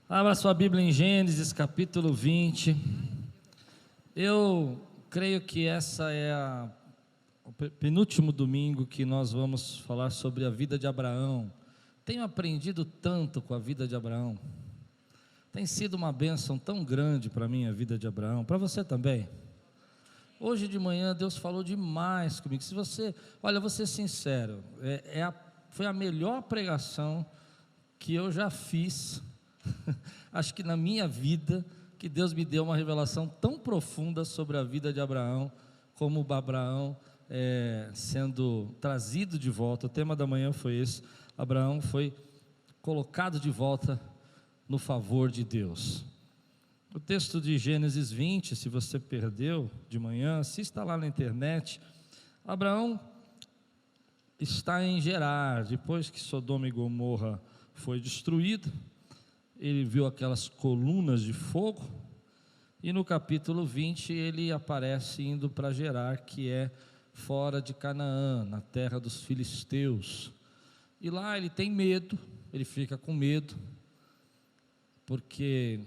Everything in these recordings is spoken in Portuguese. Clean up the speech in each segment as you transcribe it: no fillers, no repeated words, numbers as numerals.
Abra sua Bíblia em Gênesis capítulo 20. Eu creio que essa é o penúltimo domingo que nós vamos falar sobre a vida de Abraão. Tenho aprendido tanto com a vida de Abraão. Tem sido uma bênção tão grande para mim a vida de Abraão, para você também. Hoje de manhã Deus falou demais comigo. Se você, olha, vou ser sincero, foi a melhor pregação que eu já fiz. Acho que na minha vida, que Deus me deu uma revelação tão profunda sobre a vida de Abraão, como Abraão sendo trazido de volta. O tema da manhã foi esse: Abraão foi colocado de volta no favor de Deus. O texto de Gênesis 20, se você perdeu de manhã, assista lá na internet. Abraão está em Gerar, depois que Sodoma e Gomorra foi destruído. Ele viu aquelas colunas de fogo, e no capítulo 20 ele aparece indo para Gerar, que é fora de Canaã, na terra dos filisteus. E lá ele tem medo, ele fica com medo, porque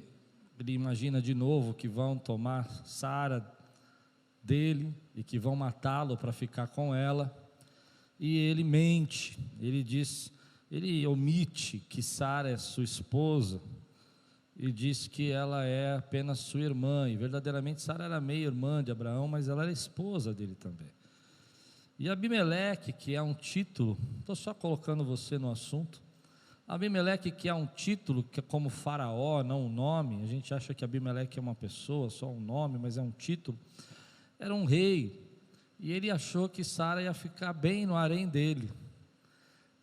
ele imagina de novo que vão tomar Sara dele e que vão matá-lo para ficar com ela. E ele mente, ele omite que Sara é sua esposa e diz que ela é apenas sua irmã, e verdadeiramente Sara era meia irmã de Abraão, mas ela era esposa dele também. E Abimeleque, que é um título, estou só colocando você no assunto, Abimeleque, que é um título, que é como faraó, não um nome. A gente acha que Abimeleque é uma pessoa, só um nome, mas é um título. Era um rei, e ele achou que Sara ia ficar bem no harém dele,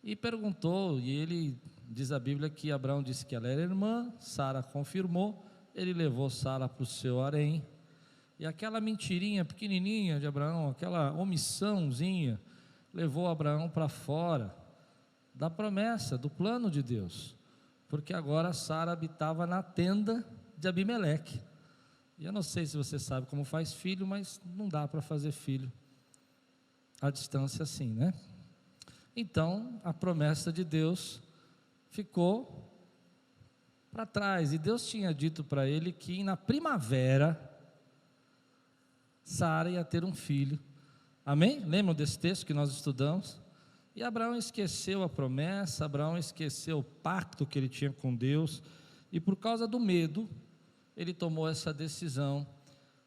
e perguntou, e ele, diz a Bíblia que Abraão disse que ela era irmã, Sara confirmou, ele levou Sara para o seu harém, e aquela mentirinha pequenininha de Abraão, aquela omissãozinha, levou Abraão para fora da promessa, do plano de Deus, porque agora Sara habitava na tenda de Abimeleque. E eu não sei se você sabe como faz filho, mas não dá para fazer filho à distância assim, né? Então a promessa de Deus ficou para trás, e Deus tinha dito para ele que na primavera Sara ia ter um filho. Amém? Lembram desse texto que nós estudamos? E Abraão esqueceu a promessa, Abraão esqueceu o pacto que ele tinha com Deus, e por causa do medo, ele tomou essa decisão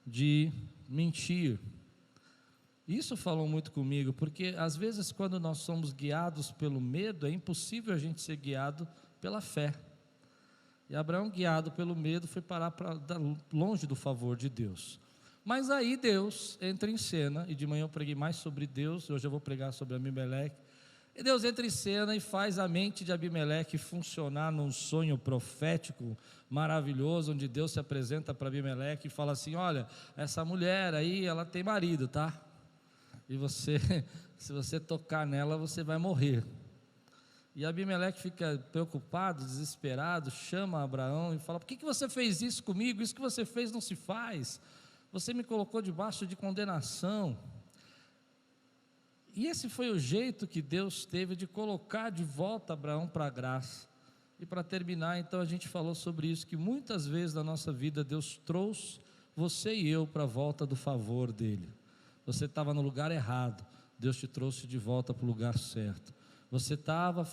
de mentir. Isso falou muito comigo, porque às vezes quando nós somos guiados pelo medo, é impossível a gente ser guiado pela fé. E Abraão, guiado pelo medo, foi parar longe do favor de Deus. Mas aí Deus entra em cena, e de manhã eu preguei mais sobre Deus, hoje eu vou pregar sobre Abimeleque. E Deus entra em cena e faz a mente de Abimeleque funcionar num sonho profético maravilhoso, onde Deus se apresenta para Abimeleque e fala assim: olha, essa mulher aí, ela tem marido, tá? E se você tocar nela, você vai morrer. E Abimeleque fica preocupado, desesperado, chama Abraão e fala: por que você fez isso comigo? Isso que você fez não se faz. Você me colocou debaixo de condenação. E esse foi o jeito que Deus teve de colocar de volta Abraão para a graça. E para terminar, então, a gente falou sobre isso, que muitas vezes na nossa vida Deus trouxe você e eu para a volta do favor dele. Você estava no lugar errado, Deus te trouxe de volta para o lugar certo. Você estava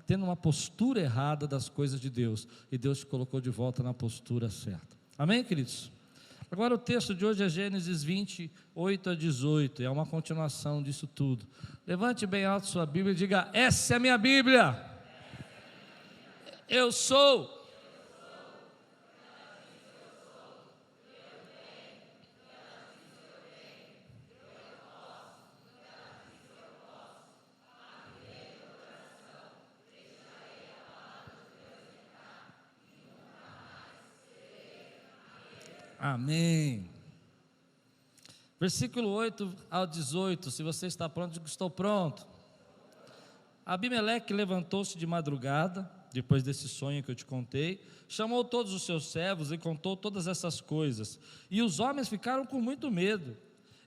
tendo uma postura errada das coisas de Deus, e Deus te colocou de volta na postura certa. Amém, queridos? Agora o texto de hoje é Gênesis 28 a 18, é uma continuação disso tudo. Levante bem alto sua Bíblia e diga: essa é a minha Bíblia. Eu sou. Amém. Versículo 8 ao 18, se você está pronto, diga: estou pronto. Abimeleque levantou-se de madrugada, depois desse sonho que eu te contei, chamou todos os seus servos e contou todas essas coisas, e os homens ficaram com muito medo.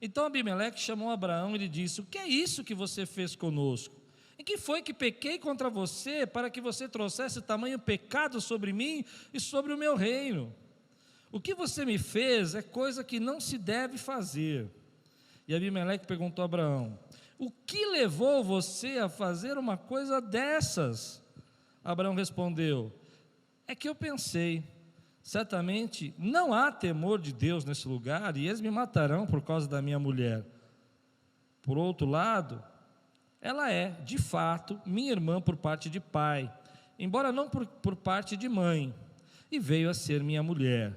Então Abimeleque chamou Abraão e lhe disse: o que é isso que você fez conosco? Em que foi que pequei contra você para que você trouxesse tamanho pecado sobre mim e sobre o meu reino? O que você me fez é coisa que não se deve fazer. E Abimeleque perguntou a Abraão: o que levou você a fazer uma coisa dessas? Abraão respondeu: é que eu pensei, certamente não há temor de Deus nesse lugar, e eles me matarão por causa da minha mulher. Por outro lado, ela é, de fato, minha irmã por parte de pai, embora não por parte de mãe, e veio a ser minha mulher.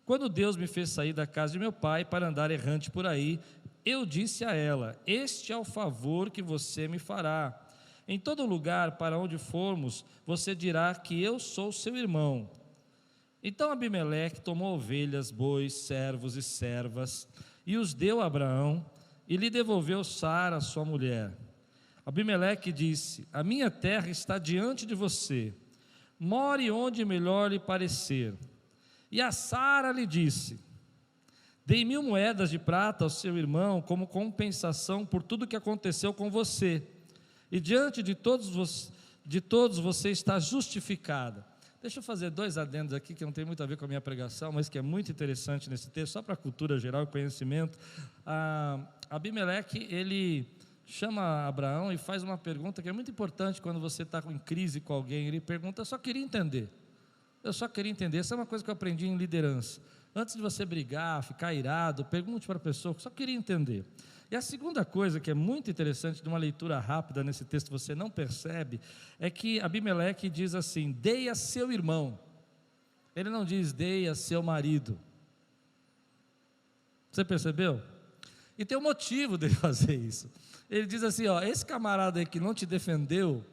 Quando Deus me fez sair da casa de meu pai para andar errante por aí, eu disse a ela: este é o favor que você me fará. Em todo lugar para onde formos, você dirá que eu sou seu irmão. Então Abimeleque tomou ovelhas, bois, servos e servas, e os deu a Abraão, e lhe devolveu Sara, sua mulher. Abimeleque disse: a minha terra está diante de você, more onde melhor lhe parecer. E a Sara lhe disse: dei 1000 moedas de prata ao seu irmão como compensação por tudo que aconteceu com você, e diante de todos você está justificada. Deixa eu fazer 2 adendos aqui que não tem muito a ver com a minha pregação, mas que é muito interessante nesse texto, só para a cultura geral e conhecimento. Abimeleque, ele chama Abraão e faz uma pergunta que é muito importante quando você está em crise com alguém. Ele pergunta: eu só queria entender. Essa é uma coisa que eu aprendi em liderança. Antes de você brigar, ficar irado, pergunte para a pessoa, que só queria entender. E a segunda coisa que é muito interessante, de uma leitura rápida nesse texto, você não percebe, é que Abimeleque diz assim: dei a seu irmão. Ele não diz dei a seu marido. Você percebeu? E tem um motivo dele fazer isso. Ele diz assim: ó, esse camarada aí que não te defendeu,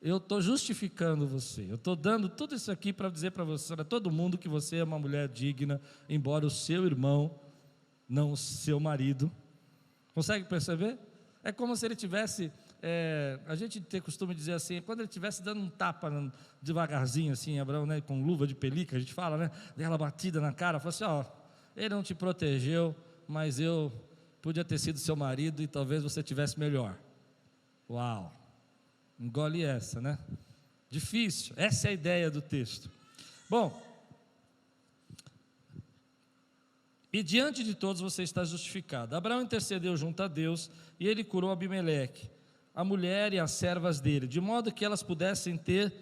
eu estou justificando você, eu estou dando tudo isso aqui para dizer para você, a todo mundo, que você é uma mulher digna, embora o seu irmão, não o seu marido. Consegue perceber? É como se ele tivesse, a gente tem costume de dizer assim, quando ele estivesse dando um tapa devagarzinho assim, Abraão, né, com luva de pelica, a gente fala, né, aquela batida na cara, fala assim: ó, ele não te protegeu, mas eu podia ter sido seu marido e talvez você tivesse melhor. Uau, engole essa, né? Difícil, essa é a ideia do texto. Bom, e diante de todos você está justificado. Abraão intercedeu junto a Deus, e ele curou Abimeleque, a mulher e as servas dele, de modo que elas pudessem ter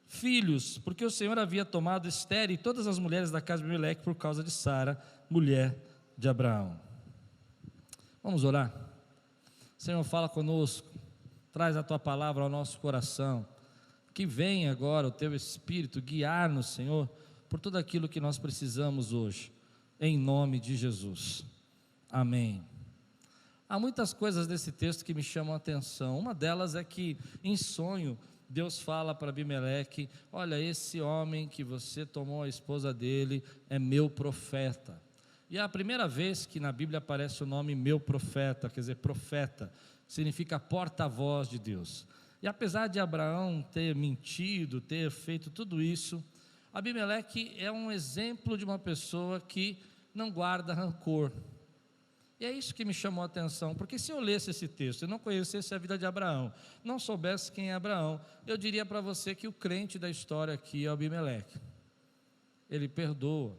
filhos, porque o Senhor havia tomado estéril todas as mulheres da casa de Abimeleque por causa de Sara, mulher de Abraão. Vamos orar? Senhor, fala conosco, traz a Tua palavra ao nosso coração, que venha agora o Teu Espírito guiar-nos, Senhor, por tudo aquilo que nós precisamos hoje, em nome de Jesus, amém. Há muitas coisas desse texto que me chamam a atenção. Uma delas é que, em sonho, Deus fala para Abimeleque: olha, esse homem que você tomou a esposa dele é meu profeta. E é a primeira vez que na Bíblia aparece o nome meu profeta, quer dizer, profeta, significa porta-voz de Deus. E apesar de Abraão ter mentido, ter feito tudo isso, Abimeleque é um exemplo de uma pessoa que não guarda rancor. E é isso que me chamou a atenção, porque se eu lesse esse texto e não conhecesse a vida de Abraão, não soubesse quem é Abraão, eu diria para você que o crente da história aqui é Abimeleque. Ele perdoa.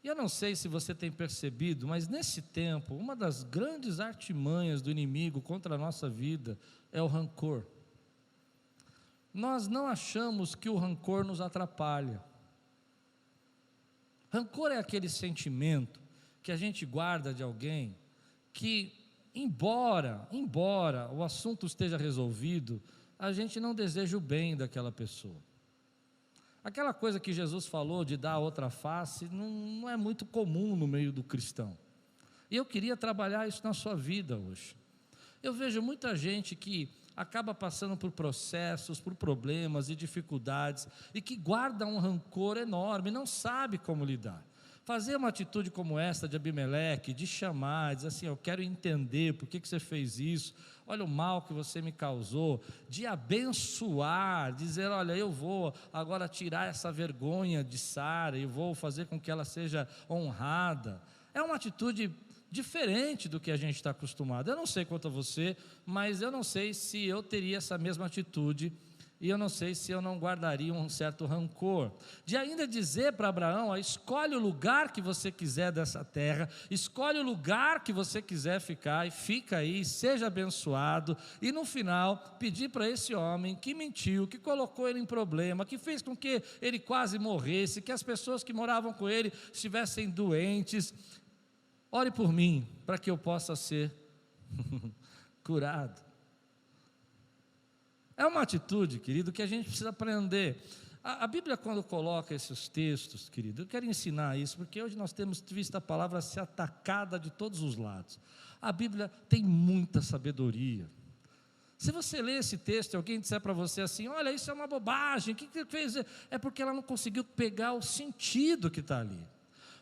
E eu não sei se você tem percebido, mas nesse tempo, uma das grandes artimanhas do inimigo contra a nossa vida é o rancor. Nós não achamos que o rancor nos atrapalha. Rancor é aquele sentimento que a gente guarda de alguém que, embora o assunto esteja resolvido, a gente não deseja o bem daquela pessoa. Aquela coisa que Jesus falou de dar a outra face, não é muito comum no meio do cristão. E eu queria trabalhar isso na sua vida hoje. Eu vejo muita gente que acaba passando por processos, por problemas e dificuldades, e que guarda um rancor enorme, não sabe como lidar. Fazer uma atitude como essa de Abimeleque, de chamar, dizer assim: eu quero entender por que você fez isso, olha o mal que você me causou, de abençoar, dizer: olha, eu vou agora tirar essa vergonha de Sara, e vou fazer com que ela seja honrada. É uma atitude diferente do que a gente está acostumado. Eu não sei quanto a você, mas eu não sei se eu teria essa mesma atitude, e eu não sei se eu não guardaria um certo rancor, de ainda dizer para Abraão, ó, escolhe o lugar que você quiser dessa terra, escolhe o lugar que você quiser ficar, e fica aí, seja abençoado, e no final, pedir para esse homem que mentiu, que colocou ele em problema, que fez com que ele quase morresse, que as pessoas que moravam com ele estivessem doentes, ore por mim, para que eu possa ser curado. É uma atitude, querido, que a gente precisa aprender. A Bíblia, quando coloca esses textos, querido, eu quero ensinar isso, porque hoje nós temos visto a palavra ser atacada de todos os lados. A Bíblia tem muita sabedoria. Se você ler esse texto e alguém disser para você assim, olha, isso é uma bobagem, o que fez? É porque ela não conseguiu pegar o sentido que está ali.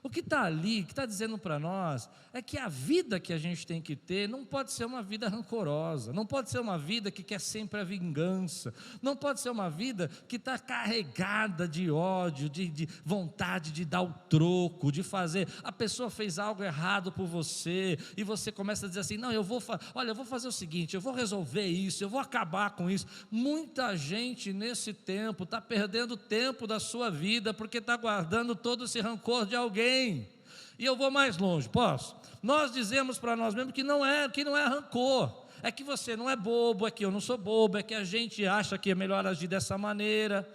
O que está ali, o que está dizendo para nós, é que a vida que a gente tem que ter não pode ser uma vida rancorosa, não pode ser uma vida que quer sempre a vingança, não pode ser uma vida que está carregada de ódio, de vontade de dar o troco, de fazer, a pessoa fez algo errado por você, e você começa a dizer assim, não, eu vou fazer o seguinte, eu vou resolver isso, eu vou acabar com isso. Muita gente nesse tempo está perdendo tempo da sua vida, porque está guardando todo esse rancor de alguém. E eu vou mais longe, posso? Nós dizemos para nós mesmos que não é rancor, é que você não é bobo, é que eu não sou bobo, é que a gente acha que é melhor agir dessa maneira.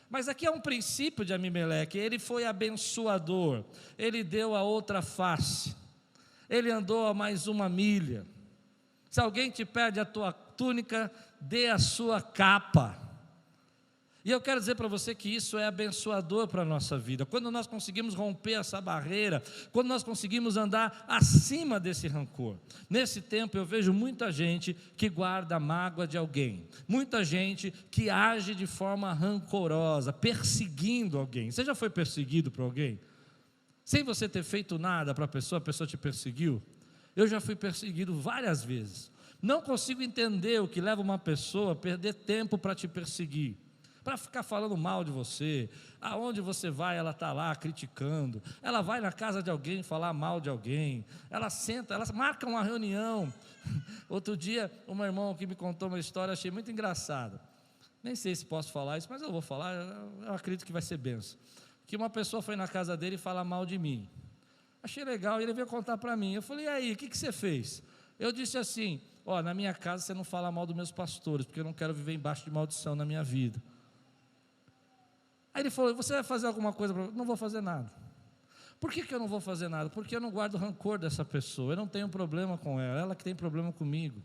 Mas aqui é um princípio de Abimeleque, ele foi abençoador, ele deu a outra face, ele andou a mais uma milha. Se alguém te pede a tua túnica, dê a sua capa. E eu quero dizer para você que isso é abençoador para a nossa vida, quando nós conseguimos romper essa barreira, quando nós conseguimos andar acima desse rancor. Nesse tempo eu vejo muita gente que guarda a mágoa de alguém, muita gente que age de forma rancorosa, perseguindo alguém. Você já foi perseguido por alguém? Sem você ter feito nada para a pessoa te perseguiu? Eu já fui perseguido várias vezes. Não consigo entender o que leva uma pessoa a perder tempo para te perseguir, para ficar falando mal de você. Aonde você vai, ela está lá criticando, ela vai na casa de alguém falar mal de alguém, ela senta, ela marca uma reunião. Outro dia, um irmão que me contou uma história, achei muito engraçada, nem sei se posso falar isso, mas eu vou falar, eu acredito que vai ser benção, que uma pessoa foi na casa dele falar mal de mim, achei legal, e ele veio contar para mim, eu falei, e aí, o que você fez? Eu disse assim, ó, na minha casa você não fala mal dos meus pastores, porque eu não quero viver embaixo de maldição na minha vida. Aí ele falou, você vai fazer alguma coisa? Não vou fazer nada. Por que eu não vou fazer nada? Porque eu não guardo rancor dessa pessoa, eu não tenho problema com ela, ela que tem problema comigo.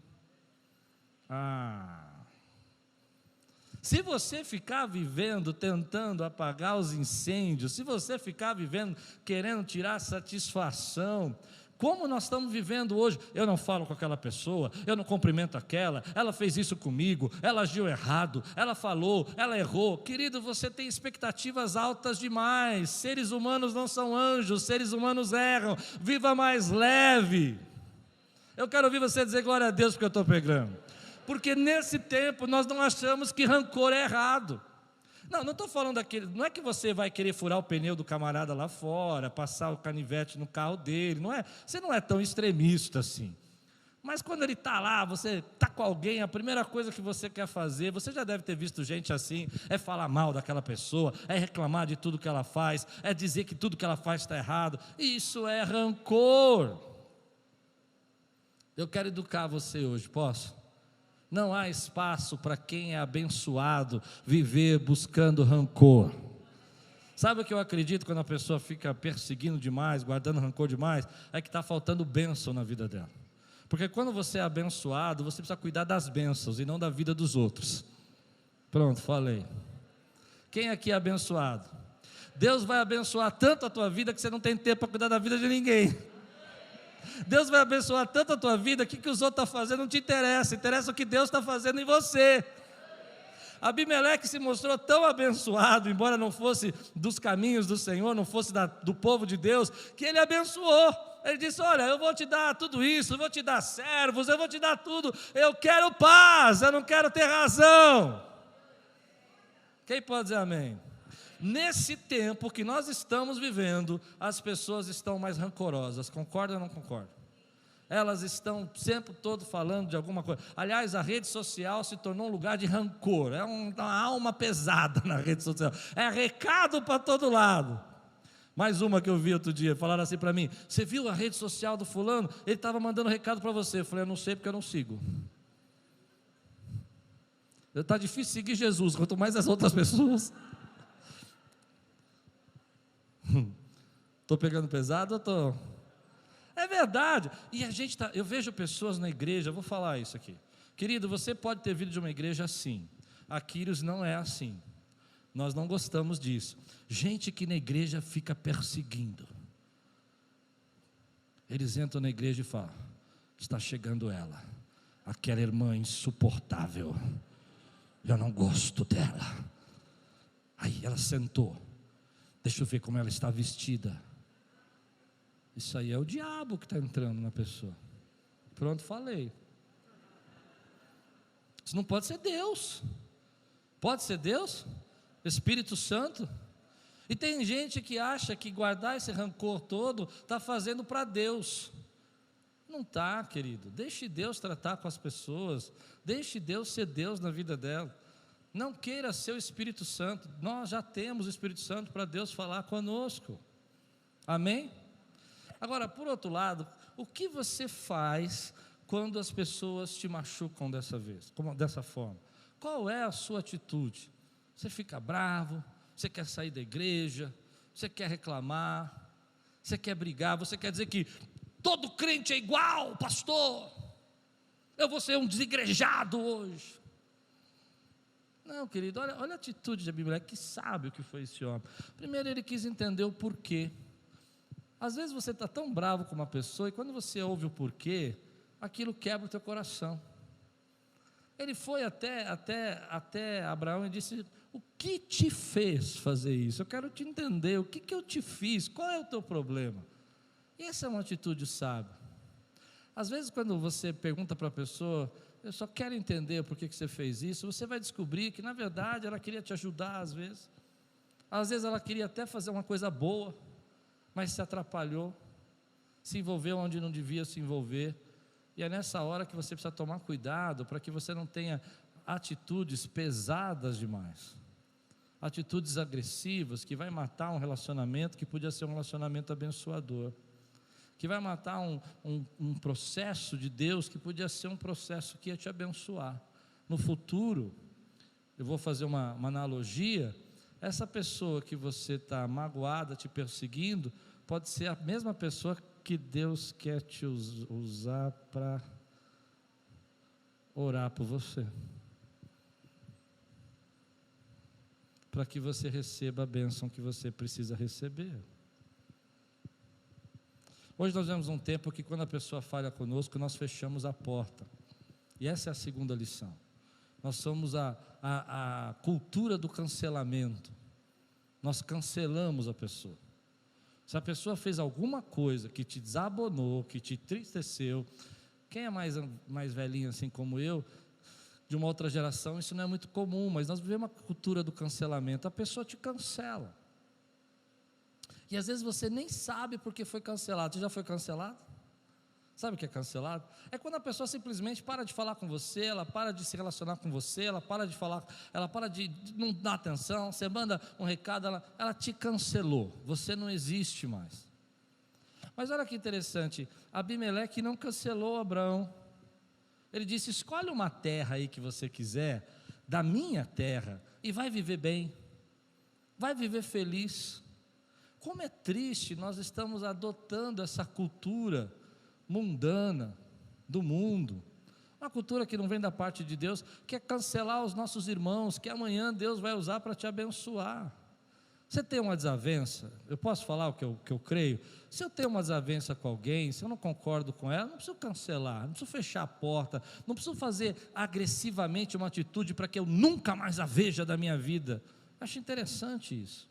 Se você ficar vivendo, tentando apagar os incêndios, se você ficar vivendo, querendo tirar satisfação, como nós estamos vivendo hoje, eu não falo com aquela pessoa, eu não cumprimento aquela, ela fez isso comigo, ela agiu errado, ela falou, ela errou. Querido, você tem expectativas altas demais, seres humanos não são anjos, seres humanos erram, viva mais leve. Eu quero ouvir você dizer glória a Deus porque eu estou pregando, porque nesse tempo nós não achamos que rancor é errado. Não estou falando daquele, não é que você vai querer furar o pneu do camarada lá fora, passar o canivete no carro dele, não é, você não é tão extremista assim. Mas quando ele está lá, você está com alguém, a primeira coisa que você quer fazer, você já deve ter visto gente assim, é falar mal daquela pessoa, é reclamar de tudo que ela faz, é dizer que tudo que ela faz está errado. Isso é rancor. Eu quero educar você hoje, posso? Não há espaço para quem é abençoado viver buscando rancor. Sabe o que eu acredito quando a pessoa fica perseguindo demais, guardando rancor demais? É que está faltando bênção na vida dela. Porque quando você é abençoado, você precisa cuidar das bênçãos e não da vida dos outros. Pronto, falei. Quem aqui é abençoado? Deus vai abençoar tanto a tua vida que você não tem tempo para cuidar da vida de ninguém. Deus vai abençoar tanto a tua vida que o que os outros estão fazendo não te interessa, interessa o que Deus está fazendo em você. Abimeleque se mostrou tão abençoado, embora não fosse dos caminhos do Senhor, não fosse do povo de Deus, que ele abençoou. Ele disse, olha, eu vou te dar tudo isso, eu vou te dar servos, eu vou te dar tudo, eu quero paz, eu não quero ter razão. Quem pode dizer amém? Nesse tempo que nós estamos vivendo, as pessoas estão mais rancorosas, concorda ou não concorda? Elas estão o tempo todo falando de alguma coisa. Aliás, a rede social se tornou um lugar de rancor. É uma alma pesada na rede social. É recado para todo lado. Mais uma que eu vi outro dia, falaram assim para mim: você viu a rede social do fulano? Ele estava mandando recado para você. Eu falei: eu não sei porque eu não sigo. Está difícil seguir Jesus, quanto mais as outras pessoas. Estou pegando pesado ou estou? É verdade. E a gente eu vejo pessoas na igreja, vou falar isso aqui. Querido, você pode ter vindo de uma igreja assim. A Quírios não é assim. Nós não gostamos disso. Gente que na igreja fica perseguindo. Eles entram na igreja e falam: está chegando ela, aquela irmã insuportável. Eu não gosto dela. Aí ela sentou. Deixa eu ver como ela está vestida. Isso aí é o diabo que está entrando na pessoa. Pronto, falei. Isso não pode ser Deus. Pode ser Deus? Espírito Santo? E tem gente que acha que guardar esse rancor todo está fazendo para Deus. Não está, querido. Deixe Deus tratar com as pessoas. Deixe Deus ser Deus na vida dela. Não queira ser o Espírito Santo. Nós já temos o Espírito Santo para Deus falar conosco. Amém? Agora, por outro lado, o que você faz quando as pessoas te machucam dessa forma? Qual é a sua atitude? Você fica bravo? Você quer sair da igreja? Você quer reclamar? Você quer brigar? Você quer dizer que todo crente é igual, pastor? Eu vou ser um desigrejado hoje. Não, querido, olha a atitude de Abimelec, que sabe o que foi esse homem. Primeiro, ele quis entender o porquê. Às vezes você está tão bravo com uma pessoa, e quando você ouve o porquê, aquilo quebra o teu coração. Ele foi até Abraão e disse: o que te fez fazer isso? Eu quero te entender, o que eu te fiz? Qual é o teu problema? E essa é uma atitude sábia. Às vezes quando você pergunta para a pessoa: eu só quero entender por que você fez isso, você vai descobrir que na verdade ela queria te ajudar às vezes ela queria até fazer uma coisa boa, mas se atrapalhou, se envolveu onde não devia se envolver. E é nessa hora que você precisa tomar cuidado para que você não tenha atitudes pesadas demais, atitudes agressivas que vai matar um relacionamento que podia ser um relacionamento abençoador, que vai matar um processo de Deus que podia ser um processo que ia te abençoar. No futuro, eu vou fazer uma analogia: essa pessoa que você está magoada, te perseguindo, pode ser a mesma pessoa que Deus quer te usar para orar por você, para que você receba a bênção que você precisa receber. Hoje nós vemos um tempo que quando a pessoa falha conosco, nós fechamos a porta. E essa é a segunda lição. Nós somos a cultura do cancelamento. Nós cancelamos a pessoa. Se a pessoa fez alguma coisa que te desabonou, que te entristeceu, quem é mais velhinho assim como eu, de uma outra geração, isso não é muito comum, mas nós vivemos uma cultura do cancelamento. A pessoa te cancela. E às vezes você nem sabe porque foi cancelado. Você já foi cancelado? Sabe o que é cancelado? É quando a pessoa simplesmente para de falar com você, ela para de se relacionar com você, ela para de falar, ela para de não dar atenção, você manda um recado, ela te cancelou, você não existe mais. Mas olha que interessante, Abimeleque não cancelou Abraão. Ele disse: escolhe uma terra aí que você quiser, da minha terra, e vai viver bem, vai viver feliz. Como é triste, nós estamos adotando essa cultura mundana do mundo, uma cultura que não vem da parte de Deus, que é cancelar os nossos irmãos, que amanhã Deus vai usar para te abençoar. Você tem uma desavença, eu posso falar o que eu creio? Se eu tenho uma desavença com alguém, se eu não concordo com ela, não preciso cancelar, não preciso fechar a porta, não preciso fazer agressivamente uma atitude para que eu nunca mais a veja da minha vida. Acho interessante isso.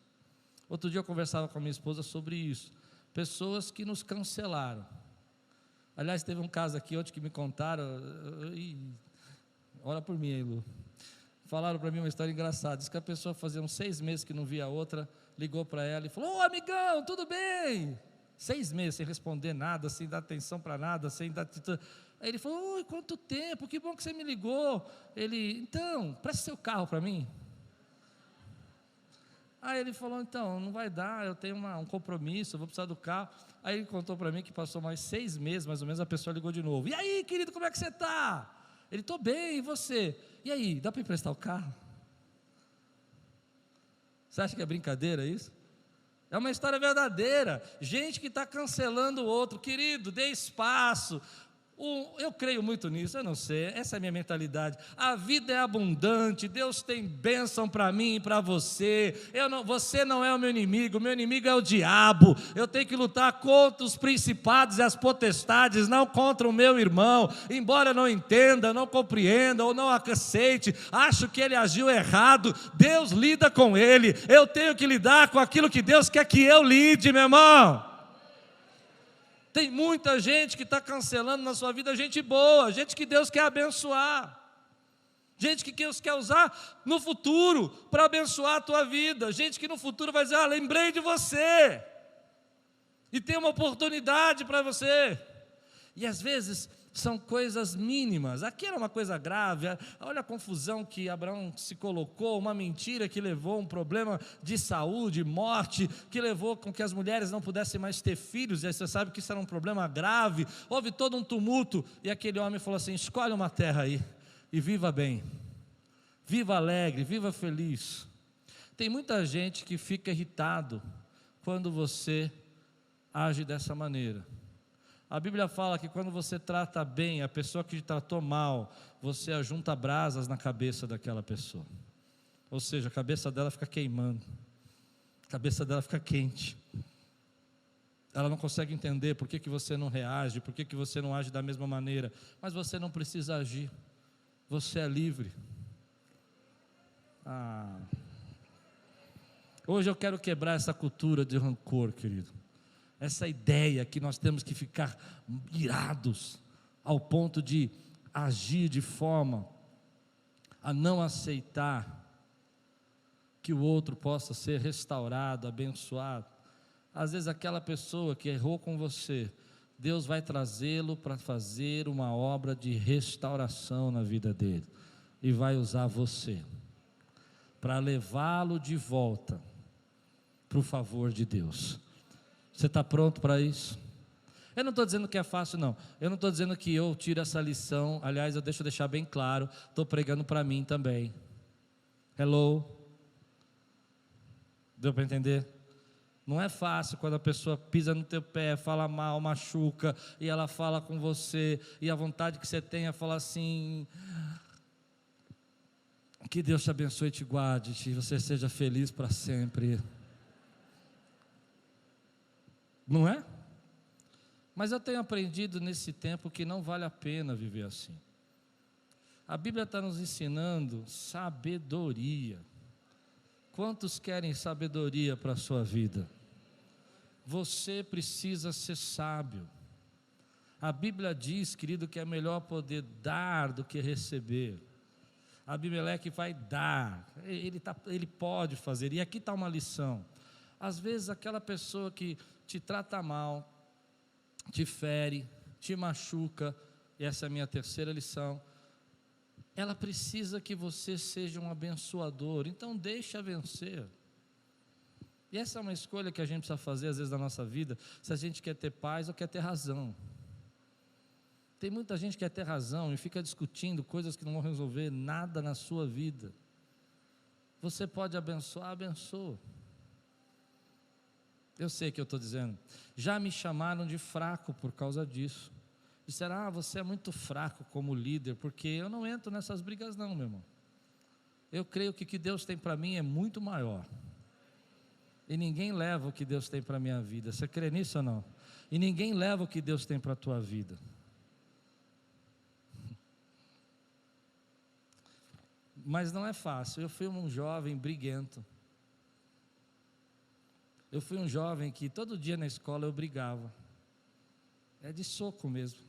Outro dia eu conversava com a minha esposa sobre isso, pessoas que nos cancelaram. Aliás, teve um caso aqui ontem que me contaram, ora por mim aí, Lu. Falaram para mim uma história engraçada. Diz que a pessoa fazia uns 6 meses que não via a outra, ligou para ela e falou: ô amigão, tudo bem? 6 meses sem responder nada, sem dar atenção para nada, sem dar... Aí ele falou: oi, quanto tempo, que bom que você me ligou. Ele: então, presta seu carro para mim. Aí ele falou: então, não vai dar, eu tenho um compromisso, eu vou precisar do carro. Aí ele contou para mim que passou mais 6 meses, mais ou menos, a pessoa ligou de novo: e aí, querido, como é que você está? Ele: estou bem, e você? E aí, dá para emprestar o carro? Você acha que é brincadeira isso? É uma história verdadeira. Gente que está cancelando o outro. Querido, dê espaço. Eu creio muito nisso, eu não sei, essa é a minha mentalidade. A vida é abundante, Deus tem bênção para mim e para você. Você não é o meu inimigo é o diabo. Eu tenho que lutar contra os principados e as potestades, não contra o meu irmão. Embora eu não entenda, não compreenda ou não aceite, acho que ele agiu errado, Deus lida com ele. Eu tenho que lidar com aquilo que Deus quer que eu lide, meu irmão. Tem muita gente que está cancelando na sua vida, gente boa, gente que Deus quer abençoar, gente que Deus quer usar no futuro para abençoar a tua vida, gente que no futuro vai dizer: lembrei de você, e tem uma oportunidade para você. E às vezes são coisas mínimas. Aqui era uma coisa grave. Olha a confusão que Abraão se colocou, uma mentira que levou a um problema de saúde, morte, que levou com que as mulheres não pudessem mais ter filhos. E aí você sabe que isso era um problema grave. Houve todo um tumulto, e aquele homem falou assim: escolhe uma terra aí e viva bem, viva alegre, viva feliz. Tem muita gente que fica irritado quando você age dessa maneira. A Bíblia fala que quando você trata bem a pessoa que te tratou mal, você ajunta brasas na cabeça daquela pessoa. Ou seja, a cabeça dela fica queimando, a cabeça dela fica quente. Ela não consegue entender por que você não reage, por que você não age da mesma maneira. Mas você não precisa agir, você é livre. Hoje eu quero quebrar essa cultura de rancor, querido. Essa ideia que nós temos que ficar irados ao ponto de agir de forma a não aceitar que o outro possa ser restaurado, abençoado. Às vezes aquela pessoa que errou com você, Deus vai trazê-lo para fazer uma obra de restauração na vida dele, e vai usar você para levá-lo de volta para o favor de Deus. Você está pronto para isso? Eu não estou dizendo que é fácil, não. Eu não estou dizendo que eu tiro essa lição. Aliás, deixo deixar bem claro, estou pregando para mim também. Hello? Deu para entender? Não é fácil quando a pessoa pisa no teu pé, fala mal, machuca, e ela fala com você, e a vontade que você tem é falar assim: que Deus te abençoe e te guarde, que você seja feliz para sempre. Não é? Mas eu tenho aprendido nesse tempo que não vale a pena viver assim. A Bíblia está nos ensinando sabedoria. Quantos querem sabedoria para a sua vida? Você precisa ser sábio. A Bíblia diz, querido, que é melhor poder dar do que receber. Abimeleque vai dar, ele pode fazer. E aqui está uma lição. Às vezes aquela pessoa que te trata mal, te fere, te machuca, e essa é a minha terceira lição, ela precisa que você seja um abençoador, então deixa vencer. E essa é uma escolha que a gente precisa fazer às vezes na nossa vida, se a gente quer ter paz ou quer ter razão. Tem muita gente que quer ter razão e fica discutindo coisas que não vão resolver nada na sua vida. Você pode abençoar, abençoa. Eu sei o que eu estou dizendo. Já me chamaram de fraco por causa disso. Disseram: você é muito fraco como líder, porque eu não entro nessas brigas não, meu irmão. Eu creio que o que Deus tem para mim é muito maior. E ninguém leva o que Deus tem para a minha vida. Você crê nisso ou não? E ninguém leva o que Deus tem para a tua vida. Mas não é fácil. Eu fui um jovem briguento. Eu fui um jovem que todo dia na escola eu brigava. É de soco mesmo.